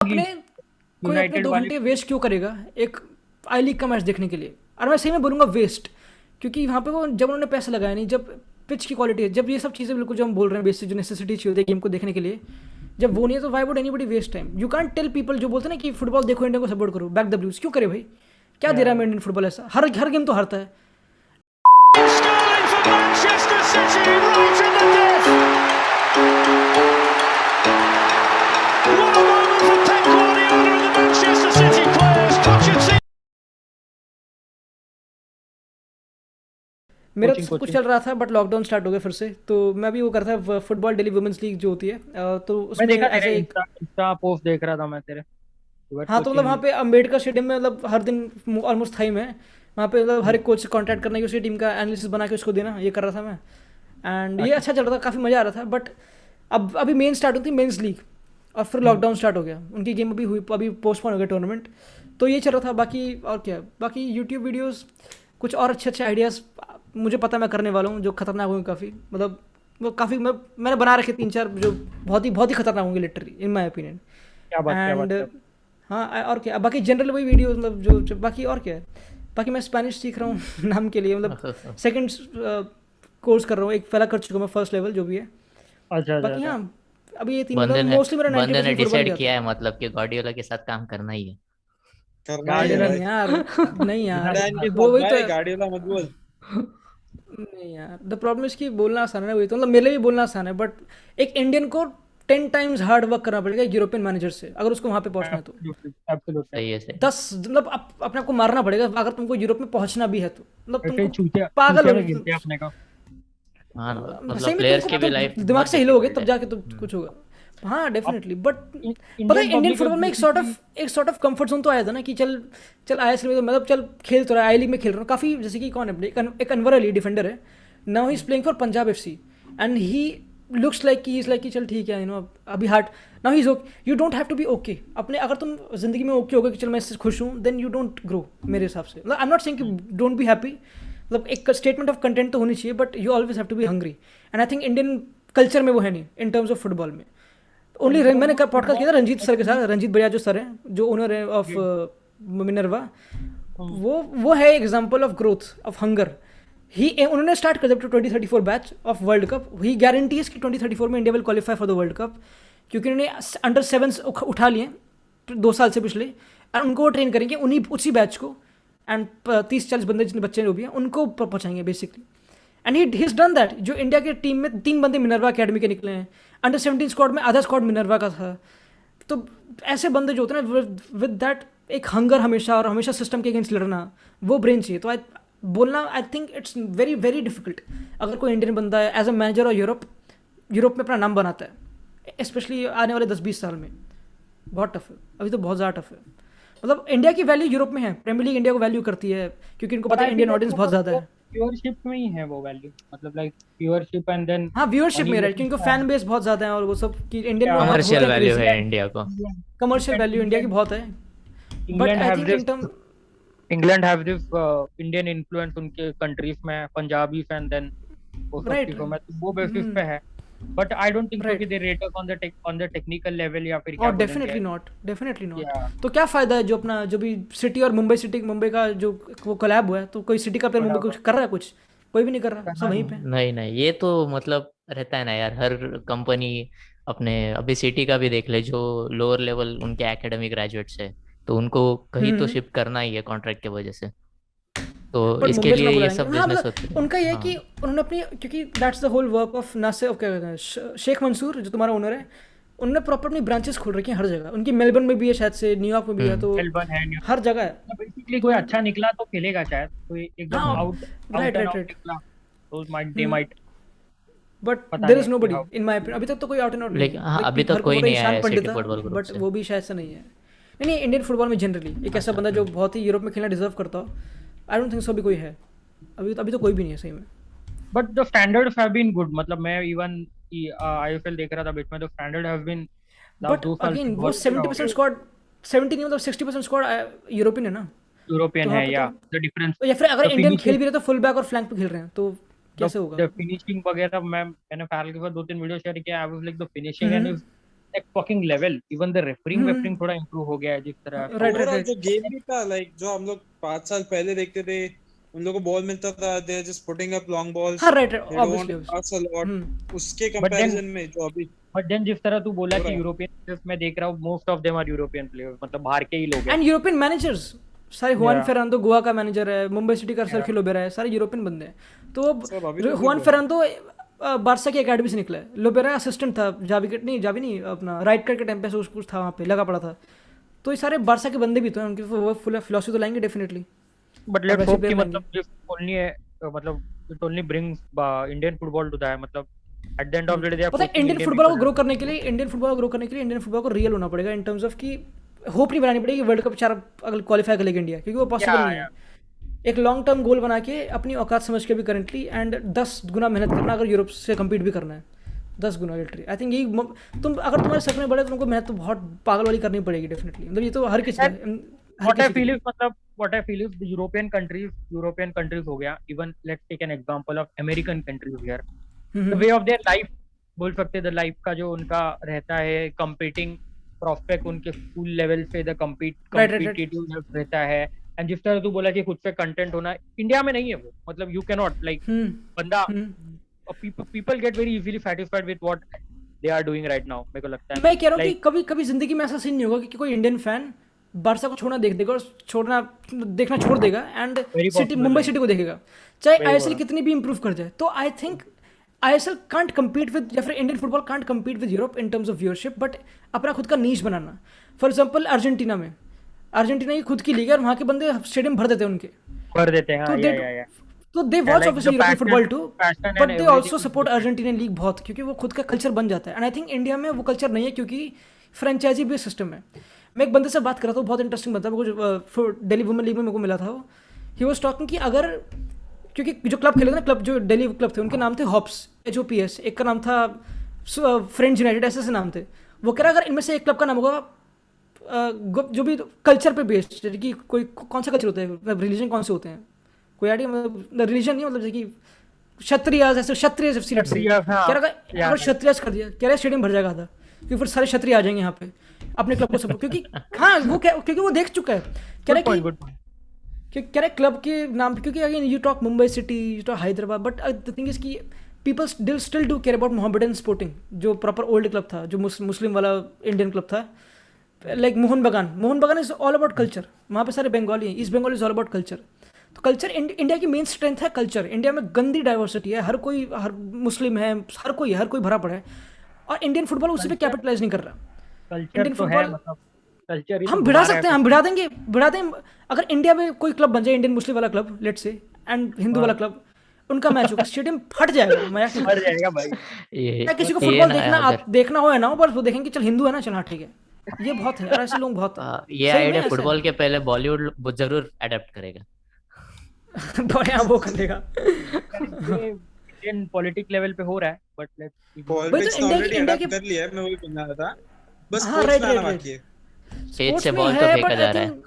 अपने कोई अपने यूनाइटेड 2 वाली। घंटे वेस्ट क्यों करेगा एक आई लीग का मैच देखने के लिए? और मैं सही में बोलूँगा वेस्ट, क्योंकि वहाँ पे वो जब उन्होंने पैसा लगाया नहीं, जब पिच की क्वालिटी है, जब ये सब चीज़ें बिल्कुल जो हम बोल रहे हैं बेसिक जो नेसेसिटी चाहिए होती है गेम को देखने के लिए, जब वो नहीं है तो why would anybody waste time? You can't tell people जो बोलते हैं ना कि फुटबॉल देखो इंडिया को सपोर्ट करो, बैक द ब्लूज, क्यों करे भाई? क्या दे रहा है इंडियन फुटबॉल ऐसा? हर हर गेम तो हारता है। Sterling for Manchester City right in the death. What a moment for Pep Guardiola and the Manchester City players. Pochettino. मेरा तो सब कुछ चल रहा था बट लॉकडाउन स्टार्ट हो गया फिर से, तो मैं भी वो करता है फुटबॉल डेली वुमेंस लीग जो होती है, तो मैं उसमें देखा एज तेरे ए एक। इंस्टा पोस्ट देख रहा था मैं तेरे। यू आर हाँ तो मतलब कोचिंग। वहाँ पे अम्बेडकर स्टेडियम में मतलब हर दिन ऑलमोस्ट था ही मैं वहाँ पे, मतलब हर एक कोच से कॉन्टैक्ट करना कि उसकी टीम का एनालिसिस बना के उसको देना, ये कर रहा था मैं। एंड ये अच्छा। अच्छा चल रहा था, काफ़ी मज़ा आ रहा था। बट अब अभी मेन स्टार्ट हुई थी मेंस लीग, और फिर हम्म। लॉकडाउन स्टार्ट हो गया, उनकी गेम अभी हुई, अभी पोस्टपोन हो गया टूर्नामेंट। तो ये चल रहा था, बाकी और क्या, बाकी यूट्यूब वीडियोस कुछ और अच्छे अच्छे आइडियाज़ मुझे पता मैं करने वाला हूँ जो खतरनाक होंगे काफ़ी, मतलब वो काफ़ी मैंने बना रखे 3-4 जो बहुत ही खतरनाक होंगे लिटरली इन माई ओपिनियन। क्या बात, क्या बात, एंड क्या हाँ और क्या, बाकी जनरल वही वीडियो, मतलब जो बाकी और क्या है, बाकी मैं स्पेनिश सीख रहा हूँ नाम के लिए, मतलब सेकंड कोर्स कर रहा हूँ, एक पहला कर चुका हूँ मैं, फर्स्ट लेवल जो भी है। अच्छा, अच्छा, बाकी अच्छा। हाँ, अभी ये 3 बंदे मतलब ने मोस्टली मेरा बंदे ने 90% फुटबॉल ही डिसाइड जाता किया है। है मतलब कि गार्डियोला के साथ काम करना ही है। करना ही है गार्डियन। भाई। नहीं यार, नहीं यार, जिडान के वो साथ वही तो भाई, है। गार्डियोला मत बोल। नहीं यार, द प्रॉब्लम इसकी बोलना आसान है ना, वही तो, मतलब मेरे लिए भी बोलना आसान है, बट एक इंडियन को 10 टाइम्स हार्ड वर्क करना पड़ेगा यूरोपियन मैनेजर से अगर उसको वहाँ पे पहुँचना है तो। Absolutely, absolutely. सही है, सही। 10 मतलब अपने आप को मारना पड़ेगा अगर तुमको यूरोप में पहुँचना भी है तो, मतलब ऐसे तुमको चूतिया पागल चूतिया हो। में गिनते हैं अपने को। हाँ, सही मतलब में प्लेयर्स तुमको की भी लाइफ तुम दिमाग बहुत से हिलोगे डिफिकल्ट तब है। जाके तुम कुछ होगा। हाँ अब डेफिनेटली, बट पता है इंडियन इंडियन पब्लिक फुटबॉल में बेसिकली। एक सॉर्ट ऑफ कंफर्ट जोन तो आया था ना कि चल चल आईएसएल में तो मतलब चल खेल तो रहा है, आई लीग में खेल रहा हूँ काफ़ी, जैसे कि कौन है एक अनवर अली डिफेंडर है, now he is playing for Punjab FC, and he looks like कि इज लाइक कि चल ठीक है, अभी heart, now he is okay. You don't have to be okay अपने, अगर तुम जिंदगी में ओके हो गए कि चल मैं इससे खुश हूँ, देन यू डोंट ग्रो मेरे हिसाब से। मतलब आई एम नॉट सेइंग कि डोंट बी हैप्पी, मतलब एक स्टेटमेंट ऑफ कंटेंट तो होनी चाहिए, but you always have to be hungry, and I think Indian culture में वो है नहीं इन टर्म्स ऑफ फुटबॉल में। ओनली मतलब मैंने वो पॉडकास्ट किया था फुटबॉल रंजीत सर के साथ, रंजीत बढ़िया जो सर हैं जो ओनर है ऑफ मिनरवा, वो है example of growth of hunger. He उन्होंने स्टार्ट कर दिया 2034 batch of world cup, he guarantees कि 2034 में India will qualify for the world cup, क्योंकि उन्होंने अंडर 7 उठा लिए 2 साल से पिछले, और उनको वो ट्रेन करेंगे उन्हीं उसी बैच को, एंड 30-40 बंदे जितने बच्चे जो भी हैं उनको पहुंचाएंगे basically. And he is done that. जो इंडिया के टीम में 3 बंदे मिनरवा अकेडमी के निकले हैं, अंडर 17 स्क्वाड में आधा स्क्वाड मिनरवा का था। तो ऐसे बंदे जो होते हैं ना विद दैट एक हंगर हमेशा, और हमेशा सिस्टम के अगेंस्ट लड़ना, वो ब्रेन चाहिए। तो बोलना I think it's very very difficult अगर कोई इंडियन बंदा है एज अ मैनेजर और यूरोप में अपना नाम बनाता है, स्पेशली आने वाले 10-20 साल में। बहुत टफ है, अभी तो बहुत ज़्यादा टफ है। मतलब इंडिया की वैल्यू यूरोप में है, प्रीमियर लीग इंडिया को वैल्यू करती है क्योंकि इनको पता है इंडियन ऑडियंस बहुत ज़्यादा है। व्यूअरशिप में ही है वो वैल्यू, मतलब लाइक व्यूअरशिप एंड देन हाँ व्यूअरशिप मनी में है लेकिन क्योंकि क्या है। फैन बेस बहुत ज़्यादा है, और वो सब कि इंडियन लोग बहुत कमर्शियल होते हैं वैल्यू क्रेजी। है इंडिया को। कमर्शियल वैल्यू इंडिया की बहुत है, but England I have think in term. This Indian influence उनके कंट्रीज में, पंजाबी एंड देन वो सब राइट चीजों में, तो वो बेसिस पे है। But I don't think so कि right. They rate us on the technical level, या फिर क्या और बोलेंगे। Definitely not, definitely not. या तो क्या फ़ायदा है जो अपना जो भी सिटी और मुंबई का जो वो कोलैब हुआ है, तो कोई सिटी का प्लेयर मुंबई कुछ कर रहा है? कुछ कोई भी नहीं कर रहा, सब करना वहीं नहीं पे। है। नहीं नहीं, ये तो मतलब रहता है ना यार, हर कंपनी अपने, अभी सिटी का भी देख ले, जो लोअर लेवल उनके एकेडमिक ग्रेजुएट्स है, तो उनको कहीं तो हम्म। शिफ्ट करना ही है कॉन्ट्रैक्ट की वजह से। तो बट इसके मुंबई थोड़ा लिए ये बुलाएंगे, सब हाँ बिजनेस मतलब होते हैं। उनका ये है कि हाँ। उन्होंने अपनी, क्योंकि that's the whole work of Nasir, क्या कहते हैं, शेख मंसूर जो तुम्हारा ओनर है, उन्होंने प्रॉपर अपनी ब्रांचेस खोल रखी हैं हर जगह। उनकी मेलबर्न में भी है शायद से, न्यूयॉर्क में भी है, तो मेलबर्न है, हर जगह है। बेसिकली कोई तो अच्छा निकला तो खेलेगा, शायद कोई एकदम हाँ out out right and right out right. निकला तो माइट दे माइट। बट पता देर नहीं is no actually body how. In my, अभी तक तो कोई आउट एंड आउट नहीं लेकिन है, हाँ, अभी लाइक तक हर को कोई पता है नहीं आया ईशान है पंडित सिटी था, फुटबॉल ग्रुप बट से। वो भी शायद से नहीं है। नहीं इंडियन फुटबॉल में जनरली एक ऐसा अच्छा। बंदा जो बहुत ही यूरोप में खेलना डिजर्व करता हो, आई डोंट थिंक सो भी कोई है। अभी तो कोई भी नहीं है सही में। But the standards have been good, मतलब मैं इवन आईएफएल देख रहा था बीच में, the standard have been last but 2 साल से अगेन वो बहुत अच्छा हो 70% गया। स्क्वाड, 70 नहीं मतलब 60% स्क्वाड यूरोपियन है ना। तो यूरोपियन वहाँ है, पे या द डिफरेंस, तो या फिर अगर द इंडियन खेल फिनिशिंग, भी रहे तो फुल बैक और फ्लैंक पे खेल रहे हैं, तो द कैसे होगा? द फिनिशिंग वगैरह। मैंने फैल के साथ 2-3 वीडियो शेयर किया, I was like the finishing and hmm. Is next fucking level. Even the refereeing हम्म। वेफरिंग थोड़ा improve हो गया है जिस तरह Right, right, ओवरऑल right. जो गेम भी था, लाइक जो हम लोग 5 साल पहले देखते थे, उन लोगों को बॉल मिलता था, they are just putting up long balls, हाँ, right, right, they don't obviously, obviously. Pass a lot, hmm. उसके But then कंपैरिजन में जो अभी बट देन जिस तरह तू बोला हो रहा कि है। यूरोपियन प्लेयर्स मैं देख रहा हूँ most of them are European players, मतलब बाहर के ही लोग हैं. एंड यूरोपियन मैनेजर्स सारे, हुआन Yeah. फेरांडो गोवा का मैनेजर है, मुंबई सिटी का Yeah. सर्खियो लोबेरा है, सारे यूरोपियन बंदे हैं. तो सब अभी तो हुआन good फेरांडो बारसा की एकेडमी से निकला है. लोबेरा असिस्टेंट था, जावी नहीं अपना राइट कर के टाइम पे कुछ था वहाँ पे लगा पड़ा था. तो ये सारे बारसा के बंदे भी तो हैं, उनकी वो फुल फिलॉसफी तो लाएंगे डेफिनेटली. बट लेट्स वैसे होप कि player मतलब जिस ओनली है मतलब it only brings Indian football to that, मतलब at the end of the day they are पता है इंडियन फुटबॉल को ग्रो करने के लिए, इंडियन फुटबॉल को रियल होना पड़ेगा इन टर्म्स ऑफ कि होप नहीं बनानी पड़ेगी वर्ल्ड कप 4 अगर क्वालिफाई कर लेगी इंडिया, क्योंकि वो पॉसिबल Yeah, नहीं है. एक लॉन्ग टर्म गोल बना के अपनी औकात समझ के भी करेंटली एंड 10 गुना मेहनत करना अगर यूरोप से कम्पीट भी करना है. 10 गुना लिटरी. आई थिंक यही तुम अगर तुम्हारे सपने बड़े तो तुमको मेहनत तो बहुत पागल वाली करनी पड़ेगी डेफिनेटली. मतलब ये तो हर किसी what I feel is the European countries हो गया, even let's take an example of American countries here, the way of their life बोल सकते हैं, the life का जो उनका रहता है competing prospect उनके स्कूल लेवल से the competitive रहता है. एंड जिस तरह तू बोला कि खुद से कंटेंट होना, इंडिया में नहीं है वो, मतलब यू कैन नॉट लाइक बंदा people get very easily satisfied with what they are doing right now. मेरे को लगता है मैं कह रहा हूँ कि कभी कभी जिंदगी में ऐसा सीन नहीं होगा कि कोई इंडियन फैन बारसा को छोड़ना देख देगा और देखना छोड़ देगा एंड सिटी मुंबई सिटी को देखेगा, चाहे आईएसएल कितनी भी इंप्रूव कर जाए. तो I think ISL can't compete with, या फिर Indian football can't compete with Europe in terms of viewership, but अपना खुद का नीश बनाना. फॉर एग्जाम्पल अर्जेंटीना की खुद की लीग है और वहाँ के बंदे स्टेडियम भर देते हैं उनके, कर देते हैं. हाँ, तो they watch like obviously the European passion- football too, passion and but they everything also support Argentinian league बहुत, क्योंकि वो खुद का कल्चर बन जाता है. एंड आई थिंक इंडिया में वो कल्चर नहीं है क्योंकि फ्रेंचाइजी बेस्ड सिस्टम है. मैं एक बंदे से बात कर रहा था, बहुत इंटरेस्टिंग बंदा, वो दिल्ली वुमेन लीग में मेरे को मिला था. वो ही वाज टॉकिंग कि अगर, क्योंकि जो क्लब खेले थे ना, क्लब जो दिल्ली क्लब थे उनके नाम थे हॉप्स, HOPS, एक का नाम था फ्रेंच यूनाइटेड, ऐसे नाम थे. वो कह रहा अगर इनमें से एक क्लब का नाम होगा जो भी कल्चर पे बेस्ड, जैसे कि कोई कौन सा कल्चर होता है, मतलब रिलीजन कौन से होते हैं, कोई आइडिया, मतलब रिलीजन नहीं, मतलब जैसे कि क्षत्रिय FC लेट्स से, कह रहा अगर क्षत्रिय कर दिया, कह रहा स्टेडियम भर जाएगा था, क्योंकि फिर सारे क्षत्रिय आ जाएंगे यहाँ पे अपने क्लब को सपोर्ट, क्योंकि हाँ वो क्योंकि वो देख चुका है. कह रहा क्लब के नाम, क्योंकि again you talk Mumbai City, you talk Hyderabad, but the thing is कि people still do care about Mohammedan Sporting, जो प्रॉपर ओल्ड क्लब था, जो मुस्लिम वाला इंडियन क्लब था, like Mohan Bagan is all about culture. वहाँ पे सारे बंगाली हैं, East Bengal is all about culture. तो कल्चर इंडिया की मेन स्ट्रेंथ है कल्चर. इंडिया में गंदी डाइवर्सिटी है, हर मुस्लिम है, हर कोई भरा पड़ा है, और इंडियन फुटबॉल उसी पे कैपिटलाइज नहीं कर रहा. कल्चर तो है, मतलब कल्चर हम भिड़ा सकते हैं, हम भिड़ा दें. अगर इंडिया में कोई क्लब बन जाए, इंडियन मुस्लिम वाला club let's say, and Hindu वाला क्लब, उनका मैच होगा, स्टेडियम फट जाएगा. मर जाएगा भाई. मैं किसी को फुटबॉल देखना हो या ना हो, बस वो देखेंगे चल हिंदू है ना, चल हाँ ठीक है. ये बहुत है यार, ऐसे लोग बहुत हैं. ये आइडिया फुटबॉल के पहले बॉलीवुड जरूर अडॉप्ट करेगा. बढ़िया वो कर देगा. इंडियन पॉलिटिक लेवल पे हो रहा है, but let's politics already adopt कर लिया है, मैं वही कहना था, बस स्पोर्ट्स में आना बाकी है. स्टेज से बॉल तो फेंका जा रहा है.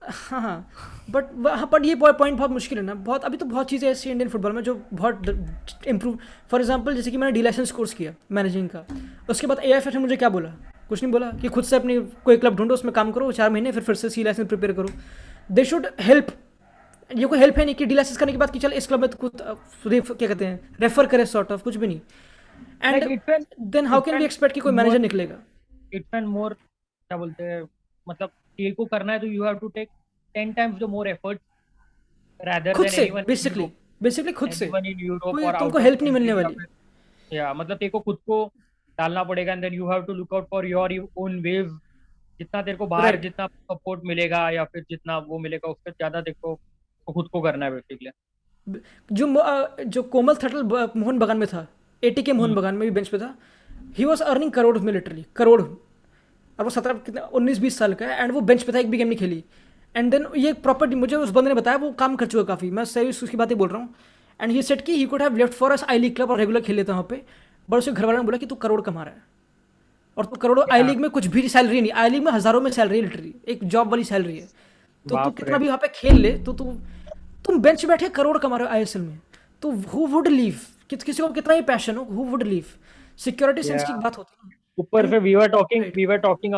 हाँ, बट ये पॉइंट बहुत मुश्किल है ना. बहुत अभी तो बहुत चीज़ें ऐसी इंडियन फुटबॉल में जो बहुत इम्प्रूव. फॉर एग्जांपल जैसे कि मैंने डी-लाइसेंस कोर्स किया मैनेजिंग का, उसके बाद AIFF ने मुझे क्या बोला, कुछ नहीं बोला, कि खुद से अपनी कोई क्लब ढूंढो, उसमें काम करो 4 महीने, फिर से C-लाइसेंस प्रिपेयर करो. They should help. ये कोई हेल्प है नहीं कि डी-लाइसेंस करने के बाद कि चल इस क्लब में कुछ क्या कहते हैं रेफर करे, सॉर्ट ऑफ कुछ भी नहीं. And then how can we expect कि कोई मैनेजर निकलेगा. इट्स एंड मोर क्या बोलते हैं, मतलब ये को करना है तो you have to take 10 times the more effort rather खुद देन से एनीवन. बेसिकली खुद से कोई तुमको हेल्प नहीं मिलने वाली. या मतलब तेरे को खुद को डालना पड़ेगा, and then you have to look out for your own wave. जितना तेरे को बाहर जितना सपोर्ट मिलेगा या फिर जितना वो मिलेगा, उससे ज्यादा तेरे को खुद को करना है बेसिकली. जो कोमल थटल मोहन बगान में था, ATK मोहन बगान में भी बेंच पे था, ही वॉज अर्निंग करोड़ में, लिटरली करोड़. और वो 19-20 साल का है, एंड वो बेंच पे था, एक भी गेम नहीं खेली. एंड देन ये प्रॉपर, मुझे उस बंदे ने बताया वो काम कर चुका काफ़ी, मैं सही उसकी बातें बोल रहा हूँ. एंड ही सेड कि he could have left for us I league club और रेगुलर खेल लेता वहाँ पे, बट उसके घर वालों ने बोला कि तू करोड़ कमा रहा है, और तो करोड़ों आई लीग में कुछ भी सैलरी नहीं, आई लीग में हज़ारों में सैलरी है, लिटरली एक जॉब वाली सैलरी है. तो तू कितना भी वहाँ पे खेल ले, तो तुम बेंच पे बैठे करोड़ कमा रहे हो ISL में, तो हु वुड लीव. किसी को कितना ही पैशन हो, who would leave. Security sense की बात होती है. ऊपर से Right. we were talking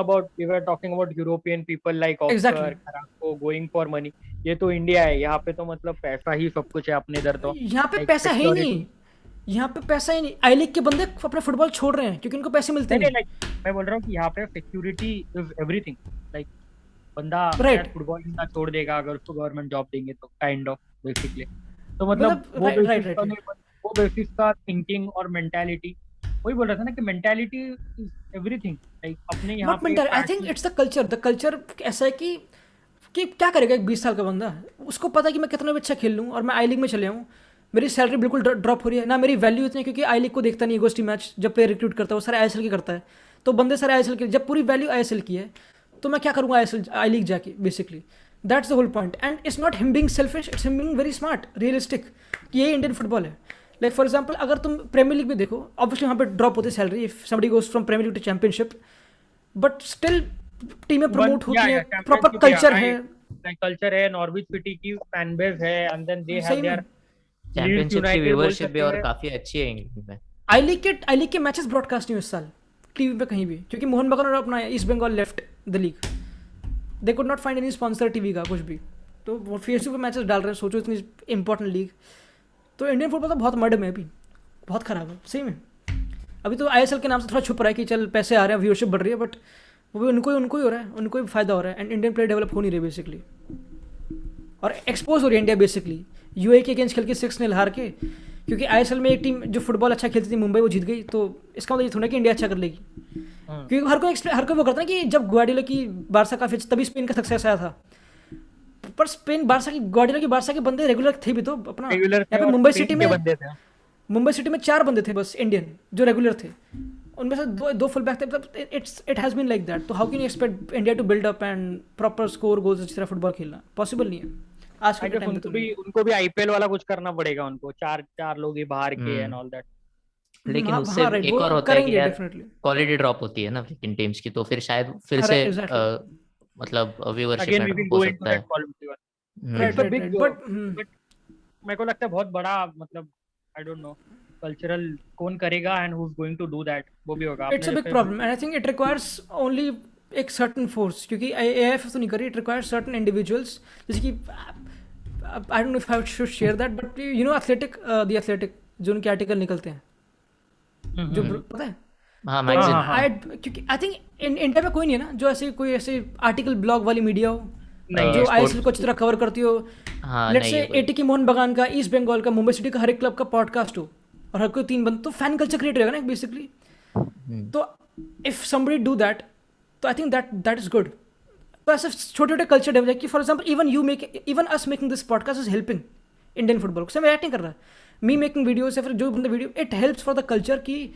about European people like Exactly. Oscar, Carrasco going for money. ये तो इंडिया है, यहाँ पे तो मतलब पैसा ही सब कुछ है अपने इधर तो यहाँ पे like पैसा है ही security. नहीं, यहाँ पे पैसा ही नहीं। आई लीग के बंदे अपना फुटबॉल छोड़ रहे हैं क्योंकि उनको पैसे मिलते नहीं नहीं। like मैं बोल रहा हूँ कि यहाँ पे सिक्योरिटी इज एवरीथिंग, लाइक बंदा Right. फुटबॉल ना छोड़ देगा अगर उसको गवर्नमेंट जॉब देंगे तो काइंड ऑफ बेसिकली। तो मतलब मतलब वो right, बेसिस right, का right. नहीं, वो बेसिस का थिंकिंग और मेंटालिटी, वही बोल रहा था ना कि मेंटालिटी इज एवरीथिंग, लाइक अपने यहाँ नॉट पे mental, I think it's the culture. The culture ऐसा है कि क्या करेगा एक 20 साल का बंदा, उसको पता है कि मैं कितना भी अच्छा खेल लूँ और मैं आई लीग में चले आऊँ, मेरी सैलरी बिल्कुल ड्रॉप हो रही है ना, मेरी वैल्यू इतनी है क्योंकि आई लीग को देखता नहीं है। गोस्टी मैच जब प्लेयर रिक्रूट करता है वो सारे आईएसएल की करता है, तो बंदे सारे आईएसएल के, जब पूरी वैल्यू आईएसएल की है तो मैं क्या करूँगा आईएसएल आई लीग जाके, basically that's the whole point. And it's not him being selfish, it's him being very smart, realistic कि ये इंडियन फुटबॉल है। लाइक फॉर एग्जाम्पल अगर तुम प्रीमियर लीग में देखो, ऑब्वियसली वहाँ पे ड्रॉप होती है salary if somebody goes from Premier League to championship, but still टीमें प्रमोट होती हैं, प्रॉपर कल्चर है, कल्चर है, नॉर्विच सिटी की फैन बेस है, एंड देन दे हैव सही देयर में। चैंपियनशिप की United बोल व्यूअरशिप भी सकते और हैं। काफी अच्छी है इंग्लैंड में। आई लीग के मैचेस ब्रॉडकास्ट नहीं हुए इस साल टीवी पे कहीं भी, क्योंकि मोहन बगान और अपना East Bengal left the league, they could not find any sponsor TV का कुछ भी, तो वो फेसबुक पे मैचेस डाल रहे हैं। सोचो इतनी इंपॉर्टेंट लीग, तो इंडियन फुटबॉल तो बहुत मड में है अभी, बहुत खराब है सही में। अभी तो आईएसएल के नाम से थोड़ा छुप रहा है कि चल पैसे आ रहे हैं, व्यूअरशिप बढ़ रही है, बट वो भी उनको ही हो रहा है, उनको ही फायदा हो रहा है, एंड इंडियन प्लेयर डेवलप हो नहीं रहे बेसिकली, और एक्सपोज हो रही है इंडिया बेसिकली यूएई के अगेंस्ट खेल के 6-0 हार के, क्योंकि आईएसएल में एक टीम जो फुटबॉल अच्छा खेलती थी मुंबई, वो जीत गई, तो इसका मतलब ये थोड़ा कि इंडिया अच्छा कर लेगी, क्योंकि हर कोई वो करता है कि जब ग्वार्डियोला की बारसा काफी तभी स्पेन का सक्सेस आया था, पर स्पेन बारसा की ग्वार्डियोला की बारसा के बंदे रेगुलर थे भी, तो अपना रेगुलर यहाँ पे मुंबई सिटी में बंदे थे। मुंबई सिटी में 4 बंदे थे बस इंडियन जो रेगुलर थे, उनमें से दो फुल बैक थे, मतलब it has been like that. तो how can you expect India to build up and proper score goals इस तरह फुटबॉल खेलना, पॉसिबल नहीं है आज के टाइम में। तो उनको भी आईपीएल वाला कुछ करना पड़ेगा, उनको चार लोग ही बाहर के एंड ऑल दैट। लेकिन हाँ, उससे हाँ, right, एक वो और होता है कि करेंगे यार definitely। क्वालिटी ड्रॉप होती है ना लेकिन टीम्स की, तो फिर शायद फिर हाँ, से right, exactly। मतलब व्यूअरशिप अगेन में वी विल drop हो गो इनटू सकता दैट है। Quality one. Right, it's a right, big, right, but but मेरे को लगता है बहुत बड़ा, मतलब आई डोंट नो कल्चरल कौन करेगा and who is going to do that, वो भी होगा। It's a big problem and I think it requires only एक सर्टन फोर्स, क्योंकि एएफएफ तो नहीं करी, इट रिक्वायर्स सर्टन इंडिविजुअल्स, जैसे कि I don't know if I should share that, but you know the Athletic जो उनके आर्टिकल निकलते हैं, जो पता है, हाँ मैगजीन। हाँ, क्योंकि आई थिंक इंडिया में कोई नहीं है ना जो ऐसे कोई ऐसे आर्टिकल ब्लॉग वाली मीडिया हो जो आईएसएल को अच्छी तरह कवर करती हो। हाँ लेट्स नहीं से है कोई। एटी की मोहन बगान का, ईस्ट बंगाल का, मुंबई सिटी का, हर एक क्लब का पॉडकास्ट हो और हर कोई 3 बंद, तो फैन कल्चर क्रिएट रहेगा ना बेसिकली। तो इफ समबडी डू दैट, तो I think that is good. तो ऐसे छोटे छोटे कल्चर डेवलप, कि for example even us making this podcast is helping Indian football को, मैं एक्टिंग कर रहा है, मी मेकिंग वीडियोस या फिर जो बंदा video, it helps for the culture की,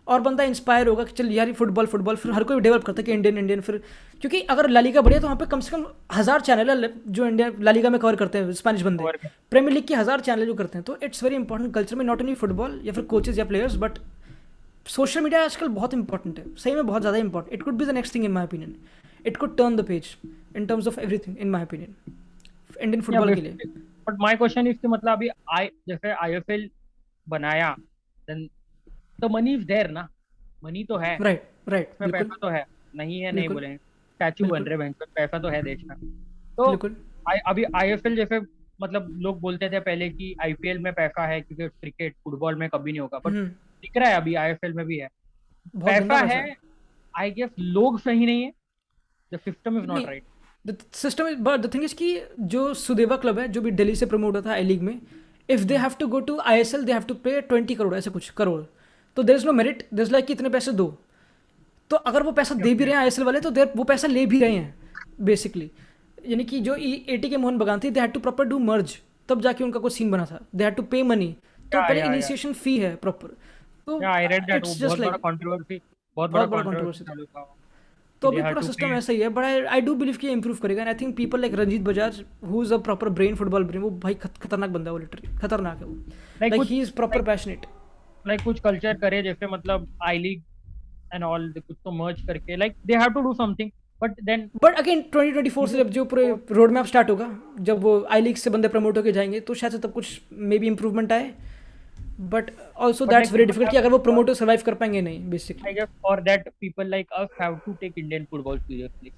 और बंदा इंस्पायर होगा कि चल यार ये फुटबॉल, फिर हर कोई डेवलप करता है कि इंडियन फिर, क्योंकि अगर लालीगा बढ़िया तो वहाँ पे कम से कम 1000 चैनल है जो इंडिया लालीगा में कवर करते हैं स्पेनिश बंदे, प्रीमियर लीग की 1000 चैनल जो करते हैं। तो इट्स वेरी इंपॉर्टेंट कल्चर में, नॉट ओनली फुटबॉल या फिर कोचेज या प्लेयर्स, बट सोशल मीडिया आजकल बहुत इंपॉर्टेंट है, सही में बहुत ज़्यादा important. It could be the next thing in my opinion, it could turn the page in terms of everything in my opinion Indian football के लिए। बट माय क्वेश्चन इज कि मतलब अभी जैसे आईएफएल बनाया, then the money is there ना, money तो है, राइट उसमें पैसा तो है, नहीं है नहीं बोलेंगे, स्टैचू बन रहे हैं, पैसा तो है देश का। तो बिल्कुल अभी आईएफएल जैसे, मतलब लोग बोलते थे पहले कि आईपीएल में पैसा है क्योंकि क्रिकेट फुटबॉल में कभी नहीं होगा, बट दिख रहा है अभी आईएफएल में भी है पैसा है। आई गेस लोग सही नहीं है, the system is not right. The system is, but the thing is कि जो सुदेवा क्लब है जो भी दिल्ली से प्रमोट होता है आई लीग में, if they have to go to ISL they have to pay 20 crore, ऐसे कुछ करोड़, तो there is no merit, there is like कि इतने पैसे दो, तो अगर वो पैसा दे भी रहे हैं आईएसएल वाले, तो वो पैसा ले भी रहे हैं बेसिकली। यानी कि जो एटी के मोहन बगान थी, they had to proper do merge, तब जाके उनका कुछ सीन बना था, they had to pay money, तो पहले इनिशिएशन फी है प्रॉपर। तो आई रेड दैट, इट्स बहुत जस्ट बड़ा लाइक कंट्रोवर्सी, बहुत बड़ा बड़ा कंट्रोवर्सी कंट्रोवर्सी था। तो अभी They had पूरा to सिस्टम pay. ऐसा ही है, बट आई डू बिलीव कि इंप्रूव करेगा, and I think people like Ranjit Bajaj who is a proper brain, football brain, वो भाई खतरनाक बंदा है, वो लिटरली खतरनाक है वो, like he is proper passionate. Like कुछ कल्चर करे, जैसे मतलब आई लीग एंड ऑल, कुछ तो मर्ज करके, like they have to do something, but again 2024 से जब जो पूरे रोड मैप स्टार्ट होगा, जब वो आई लीग से बंदे प्रमोट होके जाएंगे, तो शायद से तब कुछ मे बी इंप्रूवमेंट आए, but also But that's like very people difficult कि have अगर वो to, प्रमोटर सर्वाइव कर पाएंगे नहीं basically. I guess, for that people like us have to take Indian football seriously.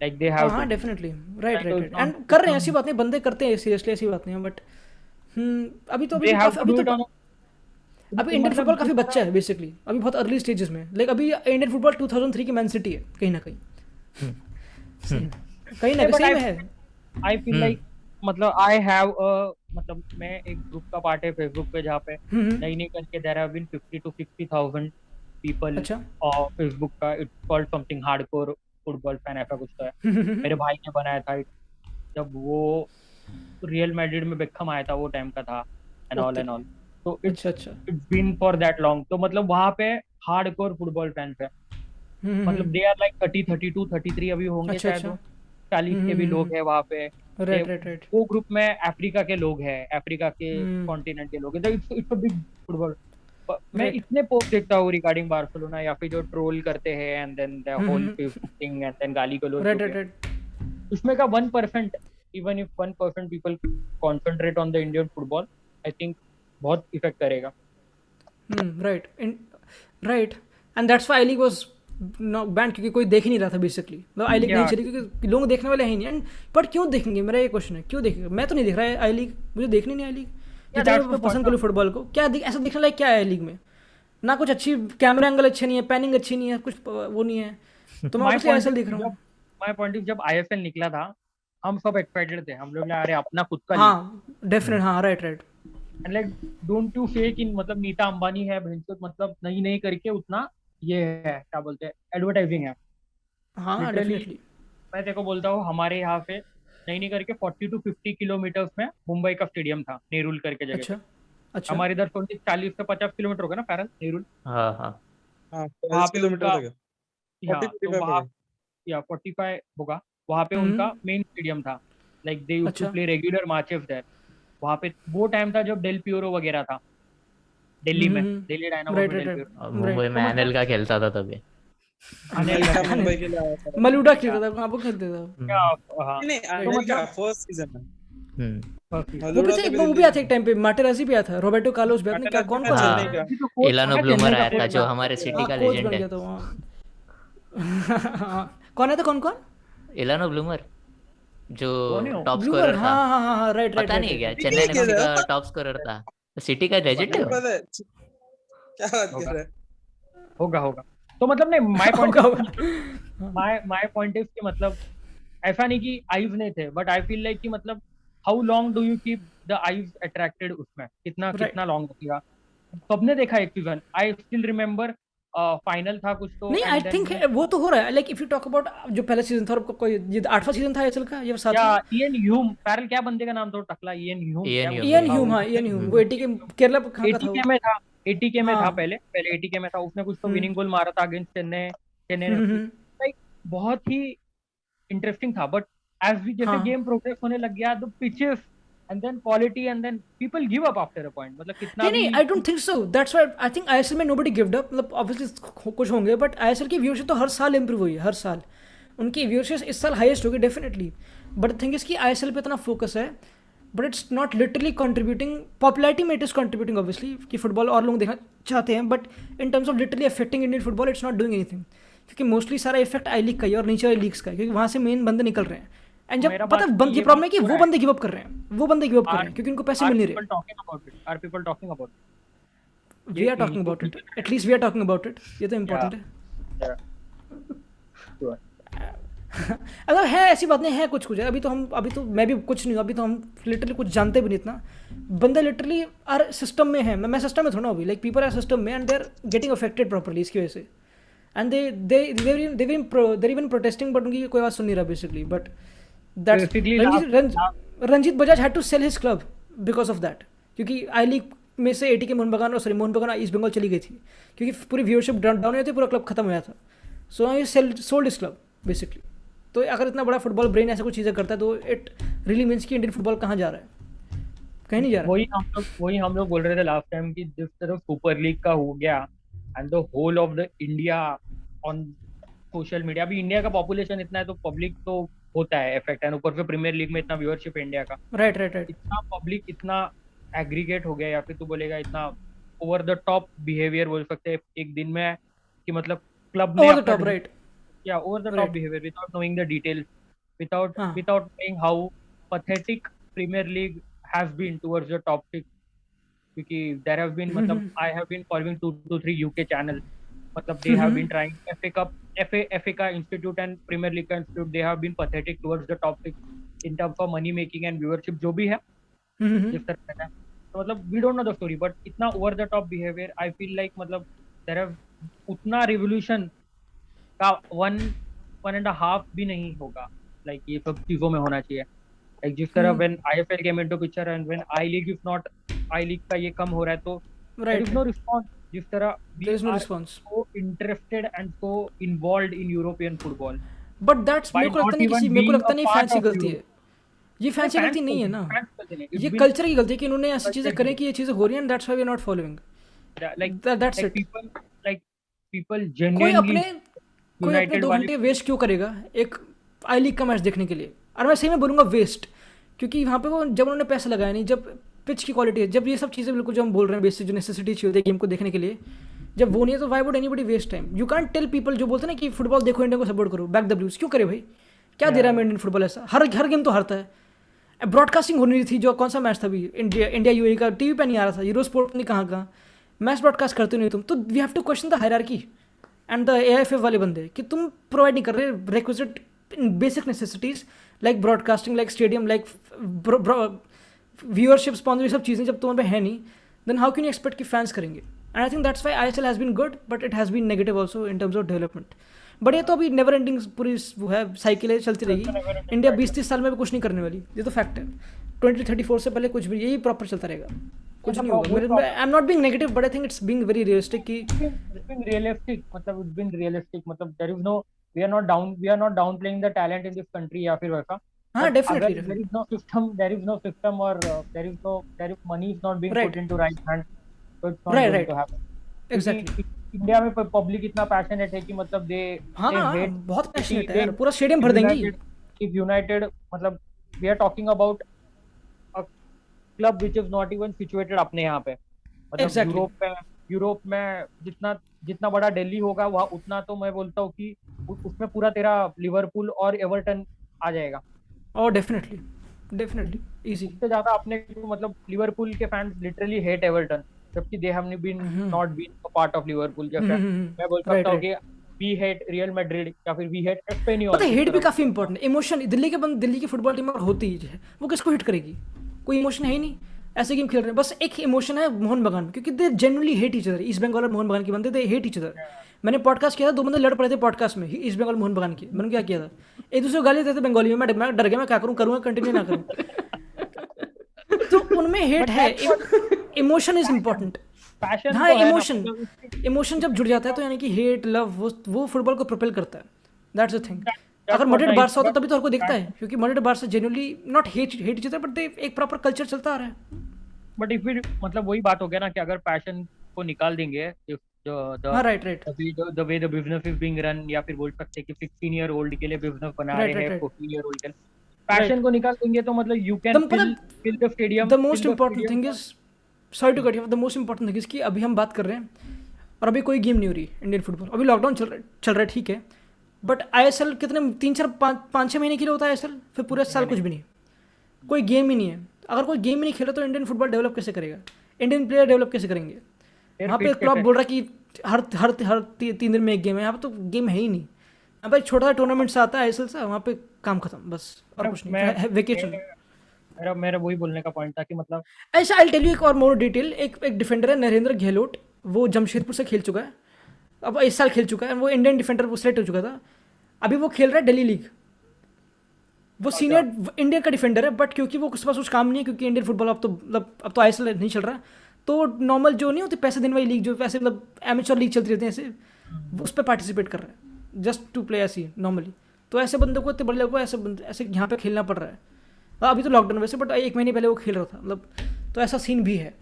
Like they हाँ have हाँ to. Definitely. Right So right it's right. And not, कर it's रहे हैं, not, ऐसी बात नहीं, बंदे करते हैं सीरियसली, ऐसी बात नहीं है. बट अभी they तो have काफी to अभी do तो it on a, अभी इंडियन मतलब फुटबॉल काफी जिस बच्चा तरह है बेसिकली, अभी बहुत अर्ली स्टेजेस में. लाइक अभी इंडियन फुटबॉल 2003 की मैन सिटी है कहीं ना कहीं. कहीं ना नहीं, but सही I में है. I feel like मतलब I have a मतलब मैं एक ग्रुप का पार्ट है फेसबुक पे जहाँ पे नई नई करके there have been 50 to 60,000 people अच्छा. और फेसबुक का it's called something hardcore football fan ऐसा कुछ तो है. मेरे भाई ने बनाया था जब वो रियल मैड्रिड में बेकहम आया था वो टाइम का था एंड ऑल तो अच्छा अच्छा. It's been for that long. तो मतलब वहाँ पे हार्डकोर फुटबॉल फैंस है. मतलब दे आर लाइक 30 32 33 अभी होंगे अच्छा शायद. अच्छा. 40 के भी लोग हैं वहाँ पे. Right right right. वो ग्रुप में अफ्रीका के लोग हैं, अफ्रीका के कॉन्टिनेंट के लोग हैं. It's a big football. मैं Right. इतने पोस्ट देखता हूँ रिगार्डिंग बार्सिलोना या फिर जो ट्रोल करते हैं and then the whole Facebook thing and then गाली गलौज. Right right right. उसमें का 1% even if 1% people concentrate on the Indian football I think बहुत इफेक्ट करेगा. Right right. And that's why I league was banned, क्योंकि कोई देख ही नहीं रहा था बेसिकली. मतलब आई लीग नहीं चली क्योंकि लोग देखने वाले हैं ही नहीं. एंड बट क्यों देखेंगे, मेरा ये क्वेश्चन है, क्यों देखेंगे? मैं तो नहीं देख रहा है आई लीग, मुझे देखनी नहीं आई लीग. जितना that's मैं the पसंद करूँ फुटबॉल को, क्या ऐसा देखने लायक क्या है आई लीग में? ना कुछ अच्छी कैमरा एंगल अच्छे नहीं है, पैनिंग अच्छी नहीं है, कुछ वो नहीं है. तो मैं ऑब्वियसली आईएसएल देख रहा हूँ. माय पॉइंट ऑफ जब आईएसएल निकला था हम सब एक्साइटेड थे. हम लोग ने अरे अपना खुद का हाँ डेफिनेट. हाँ right right. And like don't you fake in मतलब नीता अंबानी है भैंसो मतलब नहीं करके उतना ये है क्या बोलते हैं एडवर्टाइजिंग है. हाँ Literally, डेफिनेटली. मैं तेरे को बोलता हूँ हमारे यहाँ से नहीं करके 40 to 50 किलोमीटर में मुंबई का स्टेडियम था नेरुल करके जगह. अच्छा अच्छा. हमारे इधर 40 से 50 किलोमीटर होगा ना पैरल नेरुल. हाँ हाँ हाँ वहाँ 40 पे किलोमीटर उनका तक है. या 40 तो 45 वहाँ होगा. या 45 होगा. वहाँ पे उनका मेन स्टेडियम था. लाइक दे यूज्ड टू अच्छा. Play regular matches there. वहाँ पे वो टाइम था जब डेल पियोरो वगैरह था दिल्ली में. दिल्ली डायनामो में राइट डेल राइट पियोरो. राइट. और मुंबई में एनएल का खेलता था तभी. मुंबई के लिए आया था. मलूडा खेलता था, कहाँ पर खेलते था? क्या हाँ नहीं तो अनिल का मतलब फर्स्ट सीजन में हम्म वो भी मलूडा थे, तो वो भी आया था एक टाइम पे. माटेराजी भी आया था, रोबर्टो कार्लोस भी आया था. क्या कौन कौन हाँ. आया था? अभी तो कोच इलानो है ब्लूमर चेन्नई का आया था कोच जो है. हमारे सिटी हाँ का कोच लेजेंड बन है. गया था वहाँ. कौन आया था, कौन कौन? इलानो ब्लूमर जो कौन है वो? Top bloomer. स्कोरर था. हाँ हाँ हाँ हाँ राइट राइट. पता नहीं क्या ठीक चेन्नई है, एफसी क्या का टॉप स्कोरर था. सिटी का लेजेंड है वो. पता है क्या बात कर रहा है. होगा तो मतलब नहीं माय पॉइंट होगा. माय पॉइंट इज कि मतलब ऐसा नहीं कि आईज नहीं थे बट आई फील लाइक कि मतलब how long do you keep the eyes attracted उसमें कितना Right. कितना लॉन्ग रखेगा. सबने देखा एक season. I still remember final था कुछ तो नहीं, and आई then थिंक वो तो हो रहा है. Like if you talk about जो पहला सीजन था, और कोई ये 8वां सीजन था आईएसएल का, ये या 7वां. इयन ह्यूम पैरल क्या बंदे का नाम तो टकला Ian Hume. Ian Hume. Ian Hume. हाँ इयन ह्यूम. वो 80 के केरला कहाँ का था एटीके वो? में था. एटीके में था हाँ. पहले 80 में था. उसने कुछ तो हम्म. विनिंग गोल मारा था अगेंस्ट चेन्नई ने. लाइक बहुत ही इंटरेस्टिंग था बट एज वी जैसे हाँ. गेम प्रोग्रेस होने लग गया the pitches and then quality and then people give up after a point. मतलब कितना नहीं भी नहीं, I don't think so. That's why I think ISL में नोबडी गिव्ड अप. मतलब ऑब्वियसली कुछ होंगे, बट आईएसएल की व्यूअरशिप तो हर साल इंप्रूव हुई है. हर साल उनकी व्यूअरशिप इस साल हाईएस्ट होगी definitely. But the thing is कि आईएसएल पे इतना फोकस है, but it's not literally contributing. Popularity में इट इज कंट्रीब्यूटिंग ऑब्वियसली कि फुटबॉल और लोग देखना चाहते हैं, but in terms of literally affecting Indian football it's not doing anything. क्योंकि मोस्टली सारा इफेक्ट आई लीग का ही और नीचे वाली लीग्स का है, क्योंकि वहाँ से मेन बंदे निकल रहे हैं. एंड जब मेरा पता बात ये ये प्रॉब्लम है बात कि हो वो रहा है. बंदे गिव अप कर रहे हैं. वो बंदे गिव अप कर रहे हैं क्योंकि उनको पैसे मिल नहीं रहे. Are people talking about we are talking about it. At least we are talking about it. ये तो इम्पोर्टेंट है. अगर है ऐसी बात नहीं है, कुछ कुछ है. अभी तो मैं भी कुछ नहीं हूँ. अभी तो हम लिटरली कुछ जानते भी नहीं इतना. बंदे लिटरली आर सिस्टम में है. मैं सिस्टम में थोड़ा अभी. लाइक पीपल आर सिस्टम में and they are getting affected properly इसकी वजह से. And they even protesting, but उनकी कोई बात सुन नहीं रहा basically. But that's Ranjit Bajaj had to sell his club because of that. क्योंकि आई लीग में से एटी के मोहन बगान ईस्ट बंगाल चली गई थी, क्योंकि पूरी व्यूअरशिप डाउन हो थी, पूरा क्लब खत्म हो गया था. So he sold his club basically. तो अगर इतना बड़ा फुटबॉल ब्रेन ऐसा कुछ चीज़ें करता है तो इट रियली मीन्स कि इंडियन फुटबॉल कहाँ जा रहा है. कहीं नहीं जा रहा. वही हम लोग बोल रहे थे लास्ट टाइम कि जिस तरह सुपर लीग का हो गया and the whole of the India on social media. अभी इंडिया का पॉपुलेशन इतना है तो पब्लिक तो होता है इफेक्ट. एंड ऊपर से प्रीमियर लीग में इतना व्यूअरशिप है इंडिया का. राइट. इतना पब्लिक इतना एग्रीगेट हो गया या फिर तू बोलेगा इतना ओवर द टॉप बिहेवियर बोल सकते हैं एक दिन में, कि मतलब क्लब ने ओवर द अपना top, right, over the top right, behaviour without knowing the details, without हाँ, without knowing how pathetic Premier League has been towards the top six. क्योंकि there have been मतलब I have been following 2 to 3 UK channels, मतलब they have been trying FA Cup, FA का institute and Premier League का institute, they have been pathetic towards the top six in terms of money making and viewership जो भी है जिस तरह का है। तो मतलब we don't know the story, but इतना over the top behavior I feel like मतलब there have उतना revolution का 1.5 भी नहीं होगा, like ये सब चीजों में होना चाहिए। like जिस तरह when IFL came into picture and when I League is not, I League का ये कम हो रहा है तो there right, is no response। जिस तरह we there is no are response. so interested and so involved in European football, but that's by मेरे को लगता not नहीं even मेरे को being लगता a नहीं part फैंस की of गलती है, Europe। ये फैंस की fans गलती नहीं है ना, fans गलती नहीं, it's ये been कल्चर की गलती है कि इन्होंने ऐसी चीजें culture करें की कि ये चीजें हो रही हैं, that's why we are not following, like that's like it. people like people कोई genuinely अपने United 2 वाले घंटे वेस्ट क्यों करेगा एक आई लीग का मैच देखने के लिए? और मैं सही में बोलूँगा वेस्ट, क्योंकि वहाँ पे वो जब उन्होंने पैसा लगाया नहीं, जब पिच की क्वालिटी है, जब ये सब चीज़ें बिल्कुल जो हम बोल रहे हैं बेसिक जो नेसेसिटी चाहिए होती है गेम को देखने के लिए, जब वो नहीं है तो why would anybody waste time? You can't tell people जो बोलते हैं ना कि फुटबॉल देखो, इंडिया को सपोर्ट करो, बैक द ब्लूज, क्यों करे भाई? क्या दे रहा है इंडियन फुटबॉल? ऐसा हर गेम तो हारता है। ब्रॉडकास्टिंग होनी रही थी, जो कौन सा मैच था अभी इंडिया यूएई का, टीवी पे नहीं आ रहा था, यूरो स्पोर्ट नहीं, कहाँ मैच ब्रॉडकास्ट करते नहीं तुम, तो we have to question the hierarchy and the AIFF वाले बंदे कि तुम प्रोवाइड नहीं कर रहे requisite basic necessities like broadcasting, like stadium, like viewership, sponsor, ये सब चीज़ें जब तुम्हारे पे है नहीं, then how can you expect कि फैंस करेंगे? And I think that's why ISL has been good, but it has been negative also in terms of development. But ये तो अभी नेवर एंडिंग पूरी वो है, साइकिल है, चलती रहेगी। इंडिया 20-30 साल में भी कुछ नहीं करने वाली, ये तो फैक्ट है। 2034 से पहले कुछ भी यही प्रॉपर चलता रहेगा, कुछ नहीं होगा। आई am not being negative, but I think it's being very realistic कि it's been realistic, मतलब it's been realistic, मतलब there is no, we are not downplaying the talent in this country या फिर वैसा। हाँ, But डेफिनेटली, अगर there is no system or there is money is not being Right. put into right hand, so it's not Right, going right. to happen। Exactly. क्योंकि India में public इतना passionate है कि मतलब हाँ, they hate बहुत passionate है they- यार, पूरा स्टेडियम भर देंगे। if United मतलब we are talking about a club which is not even situated अपने यहाँ पे, मतलब Exactly. यूरोप में जितना बड़ा दिल्ली होगा वहाँ उतना तो मैं बोलता हूँ कि उसमें पूरा तेरा लिवरपूल और एवर्टन आ जाएगा। और डेफिनेटली इजी। उससे ज्यादा अपने को मतलब लिवरपूल के फैंस लिटरली हेट एवर्टन, जबकि they have not been a part of Liverpool. जैसे मैं बोल सकता हूँ कि वी हेट रियल मैड्रिड या फिर वी हेट एस्पेनियोल। पता है हेट भी काफी इंपॉर्टेंट है, इमोशन। दिल्ली की फुटबॉल टीम अगर होती है वो किसको हिट करेगी? कोई इमोशन है ही नहीं, ऐसे गेम खेल रहे हैं। बस एक इमोशन है मोहन बगान, क्योंकि they genuinely hate each other. East Bengal और मोहन बगान के बंदे दे हेट ईच अदर। मैंने पॉडकास्ट किया था, 2 बंदे लड़ पड़े थे पॉडकास्ट में, ईस्ट बंगाल मोहन बगान की। मैंने क्या किया था, एक दूसरे को गाली देते थे बंगाली में। मैं डर गया, मैं क्या करूँगा कंटिन्यू ना करूँ। तो उनमें हेट है, इमोशन इज इम्पोर्टेंट। पैशन हाँ, तो है ना, इमोशन जब जुड़ जाता है तो यानी कि हेट लव वो फुटबॉल को प्रोपेल करता है। That's the thing. अगर what मड्रिड I- बारसा होता तभी तो हर को दिखता है, क्योंकि Madrid Barça genuinely not hate each other, but they एक प्रॉपर कल्चर चलता आ रहा है। बट इफ मतलब वही बात हो गया ना कि अगर पैशन को निकाल देंगे, हाँ, right the way the business is being run, या फिर बोल सकते हैं कि 16 year old के लिए बिजनेस बना Right, रहे हैं, right. 14 year old के लिए पैशन को निकाल देंगे तो मतलब you can fill the stadium। The most important thing is, sorry to cut you, the most important thing is कि अभी हम बात कर रहे हैं और अभी कोई गेम नहीं हो रही इंडियन फुटबॉल। अभी लॉकडाउन चल रहा है, ठीक है, बट ISL कितने 3-4-5-6 महीने के लिए होता है ISL, फिर पूरे साल कुछ भी नहीं, कोई गेम ही नहीं है। अगर कोई गेम ही नहीं खेला तो इंडियन फुटबॉल डेवलप कैसे करेगा? इंडियन प्लेयर डेवलप कैसे करेंगे? वहाँ पे क्लब बोल रहा है कि हर 3 दिन में एक गेम है, यहाँ पे तो गेम है ही नहीं। यहाँ पे छोटा सा टूर्नामेंट से आता है ISL से, वहाँ पे काम खत्म बस, और कुछ नहीं, वेकेशन। मेरा वही बोलने का पॉइंट था कि मतलब ऐसा आई टेल यू एक और मोर डिटेल। एक डिफेंडर है नरेंद्र गहलोत, वो जमशेदपुर से खेल चुका है, अब इस साल खेल चुका है। वो इंडियन डिफेंडर, वो सिलेक्ट हो चुका था, अभी वो खेल रहा है दिल्ली लीग। वो सीनियर इंडिया का डिफेंडर है, बट क्योंकि वो उसके पास कुछ काम नहीं है, क्योंकि इंडियन फुटबॉल अब तो ISL नहीं चल रहा, तो नॉर्मल जो नहीं होती पैसे देने वाली लीग, जो वैसे मतलब एमेच्योर लीग चलती रहती है ऐसे, वो उस पर पार्टिसिपेट कर रहा है जस्ट टू प्ले ऐसी नॉर्मली। तो ऐसे बंदे को, इतने बड़े लोगों को ऐसे यहाँ पे खेलना पड़ रहा है। अभी तो लॉकडाउन वैसे, बट 1 महीने पहले वो खेल रहा था मतलब। तो ऐसा सीन भी है।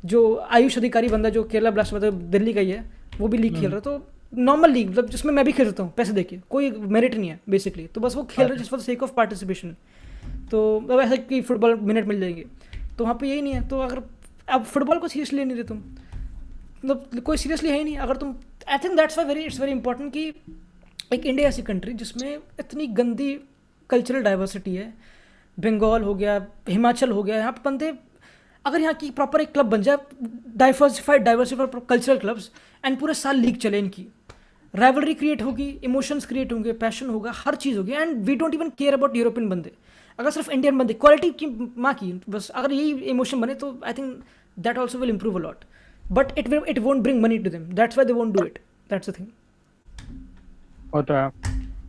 जो आयुष अधिकारी बंदा जो केरला ब्लास्ट मतलब दिल्ली का ही है, वो भी लीग खेल रहा है। तो नॉर्मल लीग मतलब जिसमें मैं भी खेल सकता हूँ पैसे देके, कोई मेरिट नहीं है बेसिकली, तो बस वो खेल रहे हैं just for the sake of participation. तो अब ऐसा कि फुटबॉल मिनट मिल जाएंगे, तो वहाँ पे यही नहीं है। तो अगर अब फुटबॉल को सीरियसली नहीं रहे तुम, मतलब कोई सीरियसली है ही नहीं. अगर तुम, आई think that's why it's very important कि एक इंडिया ऐसी कंट्री जिसमें इतनी गंदी कल्चरल डाइवर्सिटी है, बंगाल हो गया, हिमाचल हो गया, यहाँ पे बंदे अगर यहाँ की प्रॉपर एक क्लब बन जाए, डाइवर्सिफाइड कल्चरल क्लब्स, एंड पूरे साल लीग चले इनकी, राइवलरी क्रिएट होगी, इमोशंस क्रिएट होंगे, पैशन होगा, हर चीज़ होगी, and we don't even care about European बंदे. अगर सिर्फ इंडियन बंदे क्वालिटी की माँ की बस अगर यही इमोशन बने तो I think that also will improve a lot. But it won't bring money to them, that's why they won't do it, that's the thing. वो तो है.